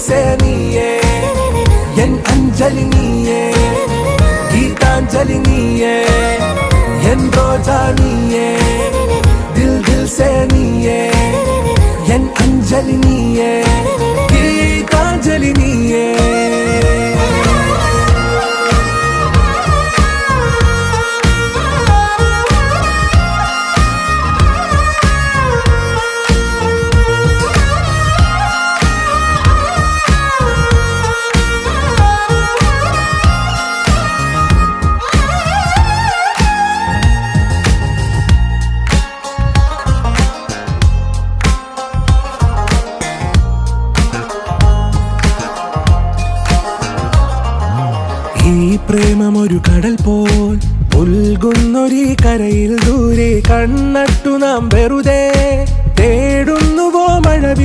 से നീയേ എൻ അഞ്ജലി നീയേ ഗീതാഞ്ജലി നീയേ എൻ റോജാ നീയേ ദിൽ ദിൽ से നീയേ എൻ അഞ്ജലി നീയേ ഗീതാഞ്ജലി നീയേ ഈ പ്രേമമൊരു കടൽ പോൽ ഉൽകുന്നൊരീ കരയിൽ ദൂരെ കണ്ണട്ടു നാം വെറുതെ തേടുന്നുവോ മഴവിൽ